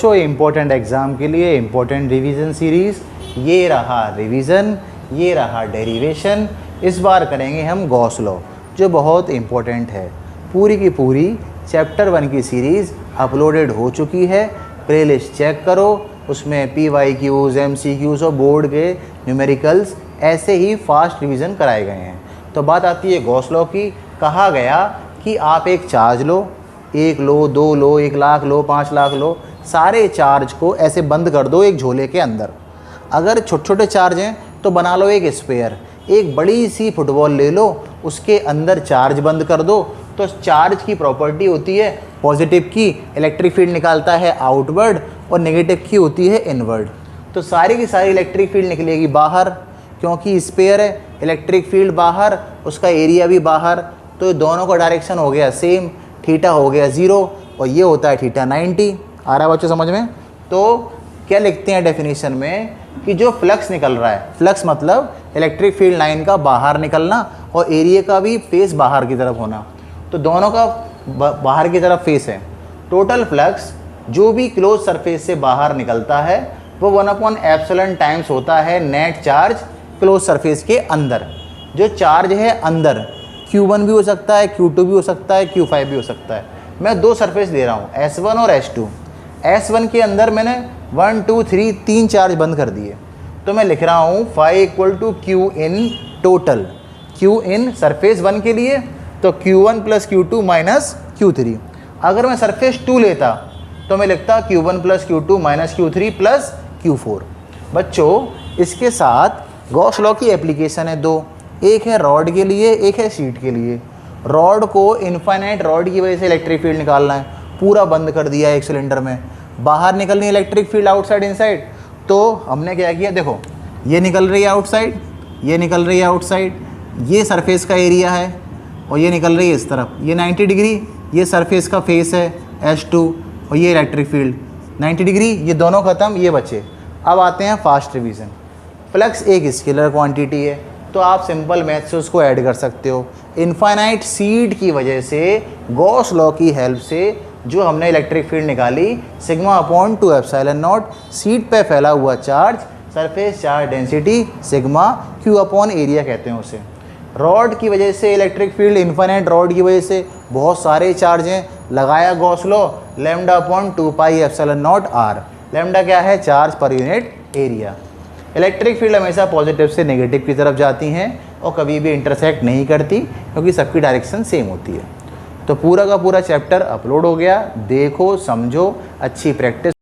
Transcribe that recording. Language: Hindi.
जो इम्पोर्टेंट एग्ज़ाम के लिए इम्पोर्टेंट रिवीजन सीरीज़, ये रहा रिवीजन, ये रहा डेरिवेशन। इस बार करेंगे हम गॉस लॉ, जो बहुत इम्पोर्टेंट है। पूरी की पूरी चैप्टर 1 की सीरीज़ अपलोडेड हो चुकी है, प्लेलिस्ट चेक करो, उसमें PYQs, MCQs और बोर्ड के न्यूमेरिकल्स ऐसे ही फास्ट रिवीजन कराए गए हैं। तो बात आती है गॉस लॉ की। कहा गया कि आप एक चार्ज लो, 1 लो, 2 लो, 1 लाख लो, 5 लाख लो, सारे चार्ज को ऐसे बंद कर दो एक झोले के अंदर। अगर छोटे छोटे चार्ज हैं तो बना लो एक स्पेयर, एक बड़ी सी फुटबॉल ले लो, उसके अंदर चार्ज बंद कर दो। तो चार्ज की प्रॉपर्टी होती है पॉजिटिव की इलेक्ट्रिक फील्ड निकालता है आउटवर्ड और नेगेटिव की होती है इनवर्ड। तो सारी की सारी इलेक्ट्रिक फील्ड निकलेगी बाहर, क्योंकि स्पेयर है, इलेक्ट्रिक फील्ड बाहर, उसका एरिया भी बाहर। तो दोनों का डायरेक्शन हो गया सेम, थीटा हो गया 0 और ये होता है थीटा 90। आ रहा है बच्चों समझ में? तो क्या लिखते हैं डेफिनेशन में कि जो फ्लक्स निकल रहा है, फ्लक्स मतलब इलेक्ट्रिक फील्ड लाइन का बाहर निकलना और एरिया का भी फेस बाहर की तरफ होना। तो दोनों का बाहर की तरफ फेस है। टोटल फ्लक्स जो भी क्लोज सरफेस से बाहर निकलता है वो 1/ε टाइम्स होता है नेट चार्ज क्लोज सरफेस के अंदर। जो चार्ज है अंदर, Q1 भी हो सकता है, Q2 भी हो सकता है, Q5 भी हो सकता है। मैं 2 सरफेस ले रहा हूँ, S1 और S2। S1 के अंदर मैंने 1 2 3 3 चार्ज बंद कर दिए। तो मैं लिख रहा हूँ phi = Q in total. Q in surface 1 के लिए तो Q1 + Q2 - Q3। अगर मैं सरफेस 2 लेता तो मैं लिखता Q1 + Q2 - Q3 + Q4। बच्चों इसके साथ गॉस लॉ की एप्लीकेशन है 2, एक है रॉड के लिए, एक है शीट के लिए। रॉड को इनफाइनाइट रॉड की वजह से इलेक्ट्रिक फील्ड निकालना है, पूरा बंद कर दिया एक सिलेंडर में, बाहर निकलनी इलेक्ट्रिक फील्ड आउटसाइड इनसाइड। तो हमने क्या किया, देखो ये निकल रही है आउटसाइड, ये निकल रही है आउटसाइड, ये सरफेस का एरिया है और ये निकल रही है इस तरफ, ये 90 डिग्री, ये सरफेस का फेस है S2 और ये इलेक्ट्रिक फील्ड 90 डिग्री। ये दोनों ख़त्म, ये बचे। अब आते हैं फास्ट रिवीजन। फ्लक्स एक स्केलर क्वांटिटी है, तो आप सिंपल मैथ से उसको ऐड कर सकते हो। इनफाइनाइट सीड की वजह से गॉस लॉ की हेल्प से जो हमने इलेक्ट्रिक फील्ड निकाली, σ/2ε0, सीड पे फैला हुआ charge, surface charge density sigma, Q/ area कहते हैं उसे। रॉड की वजह से इलेक्ट्रिक फील्ड, इनफाइनाइट रॉड की वजह से बहुत सारे चार्ज हैं, लगाया गॉस लॉ, λ/2πε0r। लैम्डा क्या है? Charge per unit area. Electric field हमेशा पॉजिटिव से नेगेटिव की तरफ जाती हैं और कभी भी इंटरसेक्ट नहीं करती, क्योंकि सबकी डायरेक्शन सेम होती है। तो पूरा का पूरा चैप्टर अपलोड हो गया, देखो समझो, अच्छी प्रैक्टिस